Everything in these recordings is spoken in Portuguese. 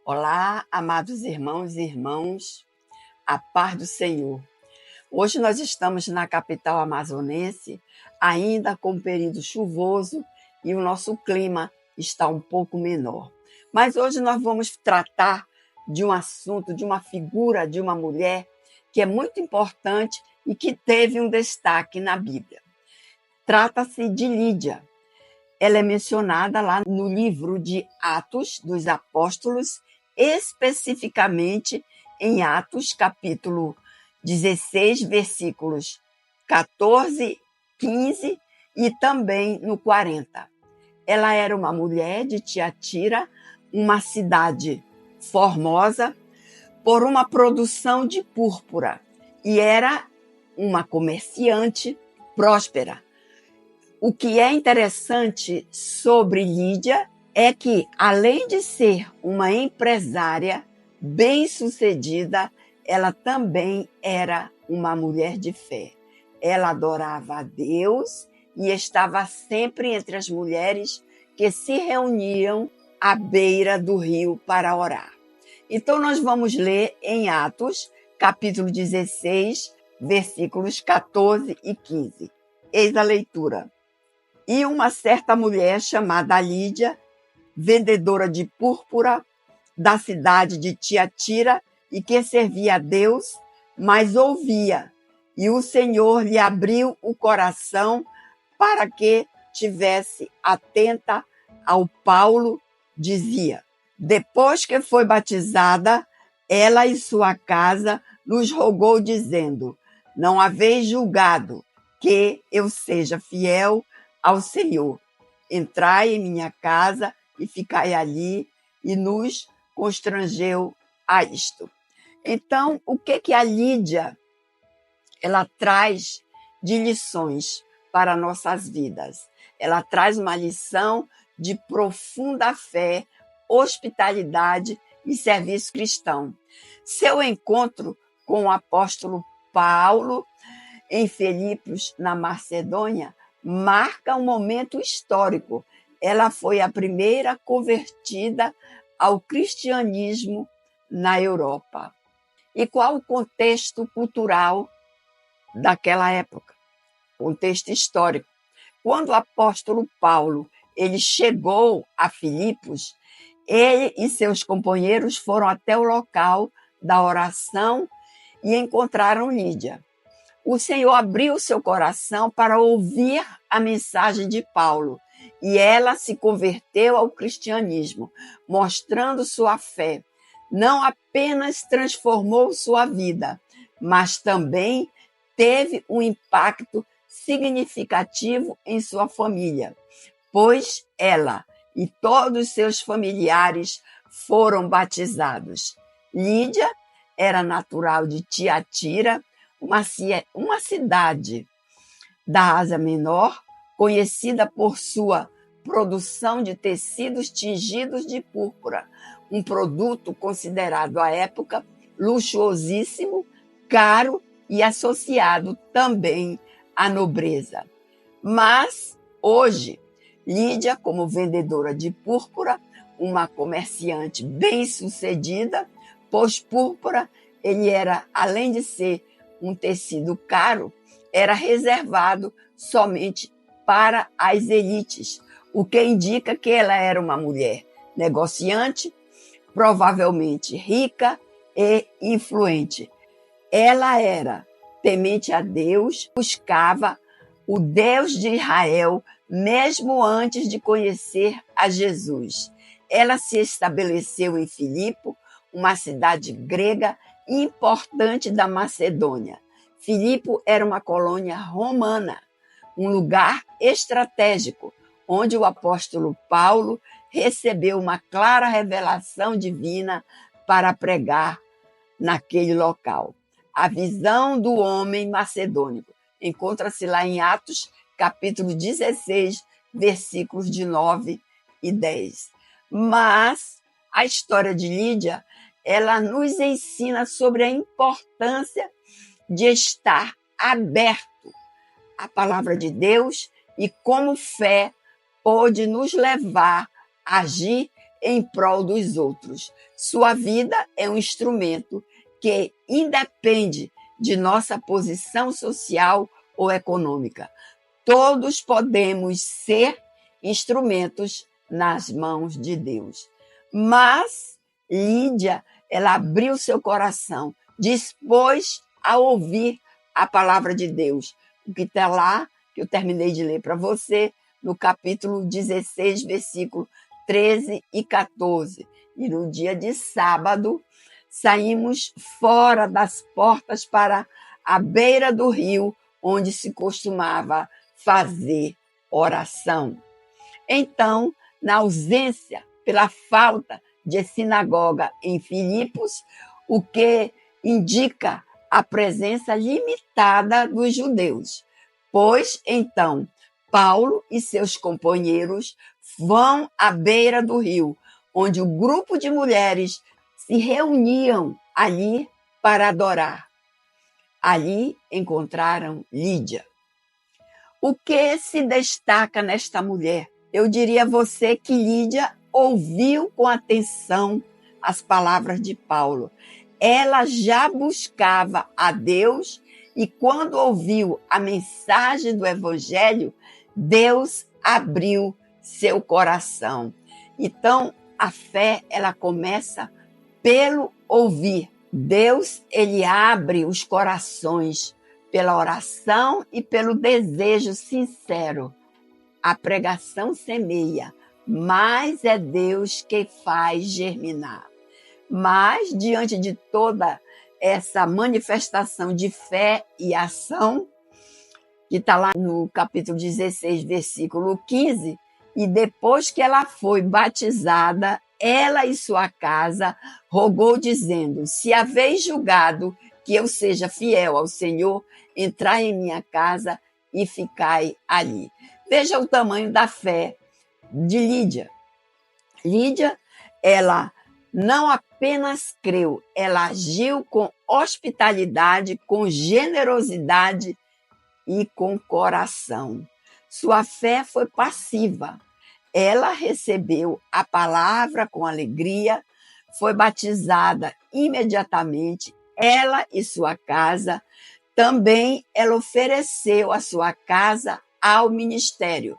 Olá, amados irmãos e irmãs, a paz do Senhor. Hoje nós estamos na capital amazonense, ainda com um período chuvoso e o nosso clima está um pouco menor. Mas hoje nós vamos tratar de um assunto, de uma figura, de uma mulher que é muito importante e que teve um destaque na Bíblia. Trata-se de Lídia. Ela é mencionada lá no livro de Atos dos Apóstolos, especificamente em Atos, capítulo 16, versículos 14, 15 e também no 40. Ela era uma mulher de Tiatira, uma cidade formosa, por uma produção de púrpura, e era uma comerciante próspera. O que é interessante sobre Lídia é que, além de ser uma empresária bem-sucedida, ela também era uma mulher de fé. Ela adorava a Deus e estava sempre entre as mulheres que se reuniam à beira do rio para orar. Então, nós vamos ler em Atos, capítulo 16, versículos 14 e 15. Eis a leitura. E uma certa mulher chamada Lídia, vendedora de púrpura da cidade de Tiatira, e que servia a Deus, mas ouvia, e o Senhor lhe abriu o coração para que tivesse atenta ao Paulo, dizia: depois que foi batizada, ela e sua casa nos rogou, dizendo: não haveis julgado que eu seja fiel ao Senhor. Entrai em minha casa e ficai ali, e nos constrangeu a isto. Então, o que a Lídia ela traz de lições para nossas vidas? Ela traz uma lição de profunda fé, hospitalidade e serviço cristão. Seu encontro com o apóstolo Paulo em Filipos, na Macedônia, marca um momento histórico. Ela foi a primeira convertida ao cristianismo na Europa. E qual o contexto cultural daquela época? Contexto histórico. Quando o apóstolo Paulo ele chegou a Filipos, ele e seus companheiros foram até o local da oração e encontraram Lídia. O Senhor abriu seu coração para ouvir a mensagem de Paulo, e ela se converteu ao cristianismo, mostrando sua fé. Não apenas transformou sua vida, mas também teve um impacto significativo em sua família, pois ela e todos seus familiares foram batizados. Lídia era natural de Tiatira, uma cidade da Ásia Menor, conhecida por sua produção de tecidos tingidos de púrpura, um produto considerado à época luxuosíssimo, caro e associado também à nobreza. Mas, hoje, Lídia, como vendedora de púrpura, uma comerciante bem-sucedida, pois púrpura, ele era, além de ser um tecido caro, era reservado somente para as elites, o que indica que ela era uma mulher negociante, provavelmente rica e influente. Ela era temente a Deus, buscava o Deus de Israel, mesmo antes de conhecer a Jesus. Ela se estabeleceu em Filipe, uma cidade grega importante da Macedônia. Filipe era uma colônia romana, um lugar estratégico, onde o apóstolo Paulo recebeu uma clara revelação divina para pregar naquele local. A visão do homem macedônico encontra-se lá em Atos, capítulo 16, versículos de 9 e 10. Mas a história de Lídia, ela nos ensina sobre a importância de estar aberto à palavra de Deus e como fé pode nos levar a agir em prol dos outros. Sua vida é um instrumento que independe de nossa posição social ou econômica. Todos podemos ser instrumentos nas mãos de Deus. Mas Lídia, ela abriu seu coração, dispôs a ouvir a palavra de Deus. O que está lá, que eu terminei de ler para você, no capítulo 16, versículo 13 e 14. E no dia de sábado, saímos fora das portas para a beira do rio, onde se costumava fazer oração. Então, na ausência, pela falta de sinagoga em Filipos, o que indica a presença limitada dos judeus. Pois, então, Paulo e seus companheiros vão à beira do rio, onde o grupo de mulheres se reuniam ali para adorar. Ali encontraram Lídia. O que se destaca nesta mulher? Eu diria a você que Lídia ouviu com atenção as palavras de Paulo. Ela já buscava a Deus e quando ouviu a mensagem do Evangelho, Deus abriu seu coração. Então, a fé, ela começa pelo ouvir. Deus, ele abre os corações pela oração e pelo desejo sincero. A pregação semeia, mas é Deus que faz germinar. Mas, diante de toda essa manifestação de fé e ação, que está lá no capítulo 16, versículo 15, e depois que ela foi batizada, ela e sua casa rogou, dizendo: se haveis julgado que eu seja fiel ao Senhor, entrai em minha casa e ficai ali. Veja o tamanho da fé de Lídia. Lídia, ela não apenas creu, ela agiu com hospitalidade, com generosidade e com coração. Sua fé foi passiva. Ela recebeu a palavra com alegria, foi batizada imediatamente, ela e sua casa. Também ela ofereceu a sua casa ao ministério,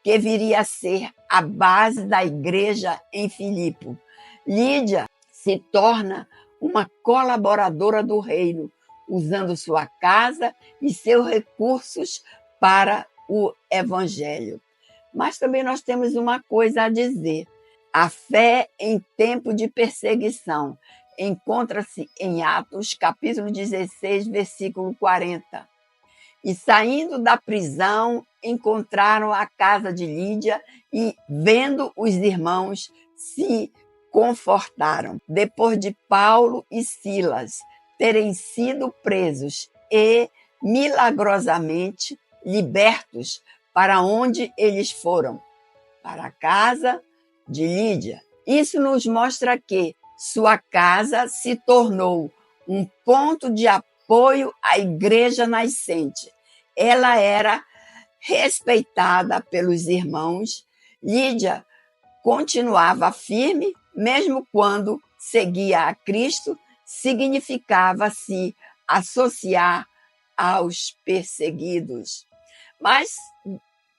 que viria a ser a base da igreja em Filipe. Lídia se torna uma colaboradora do reino, usando sua casa e seus recursos para o evangelho. Mas também nós temos uma coisa a dizer. A fé em tempo de perseguição encontra-se em Atos, capítulo 16, versículo 40. E saindo da prisão, encontraram a casa de Lídia e, vendo os irmãos, se confortaram. Depois de Paulo e Silas terem sido presos e milagrosamente libertos, para onde eles foram? Para a casa de Lídia. Isso nos mostra que sua casa se tornou um ponto de apoio à igreja nascente. Ela era respeitada pelos irmãos. Lídia continuava firme, mesmo quando seguia a Cristo, significava se associar aos perseguidos. Mas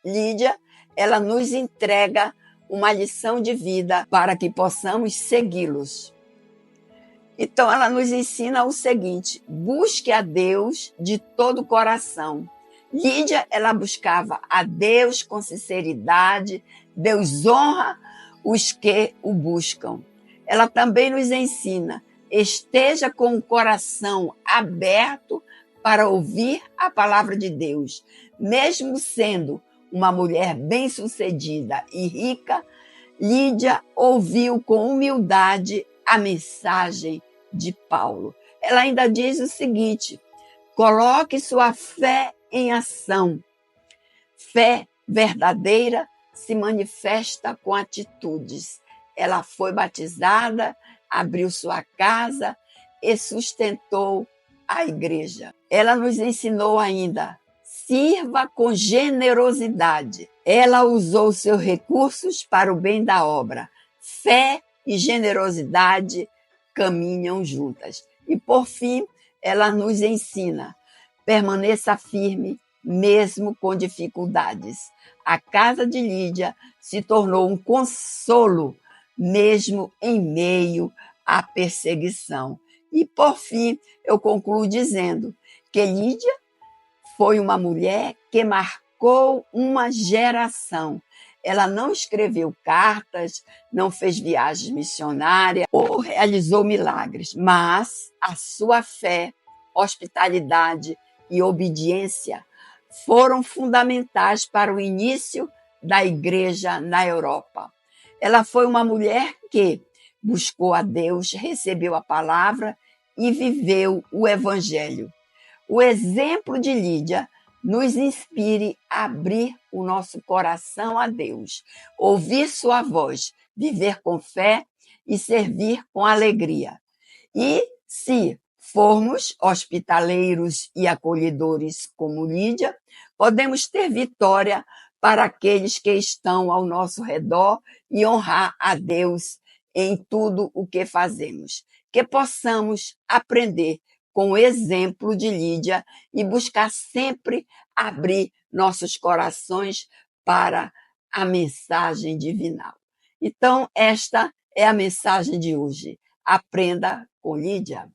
Lídia, ela nos entrega uma lição de vida para que possamos segui-los. Então, ela nos ensina o seguinte: busque a Deus de todo o coração. Lídia, ela buscava a Deus com sinceridade. Deus honra os que o buscam. Ela também nos ensina: esteja com o coração aberto para ouvir a palavra de Deus. Mesmo sendo uma mulher bem-sucedida e rica, Lídia ouviu com humildade a mensagem de Paulo. Ela ainda diz o seguinte: coloque sua fé em ação. Fé verdadeira se manifesta com atitudes. Ela foi batizada, abriu sua casa e sustentou a igreja. Ela nos ensinou ainda: sirva com generosidade. Ela usou seus recursos para o bem da obra. Fé e generosidade caminham juntas. E, por fim, ela nos ensina: permaneça firme, mesmo com dificuldades. A casa de Lídia se tornou um consolo, mesmo em meio à perseguição. E, por fim, eu concluo dizendo que Lídia foi uma mulher que marcou uma geração. Ela não escreveu cartas, não fez viagens missionárias ou realizou milagres, mas a sua fé, hospitalidade e obediência foram fundamentais para o início da igreja na Europa. Ela foi uma mulher que buscou a Deus, recebeu a palavra e viveu o evangelho. O exemplo de Lídia nos inspire a abrir o nosso coração a Deus, ouvir sua voz, viver com fé e servir com alegria. E se formos hospitaleiros e acolhedores como Lídia, podemos ter vitória para aqueles que estão ao nosso redor e honrar a Deus em tudo o que fazemos. Que possamos aprender com o exemplo de Lídia e buscar sempre abrir nossos corações para a mensagem divinal. Então, esta é a mensagem de hoje. Aprenda com Lídia.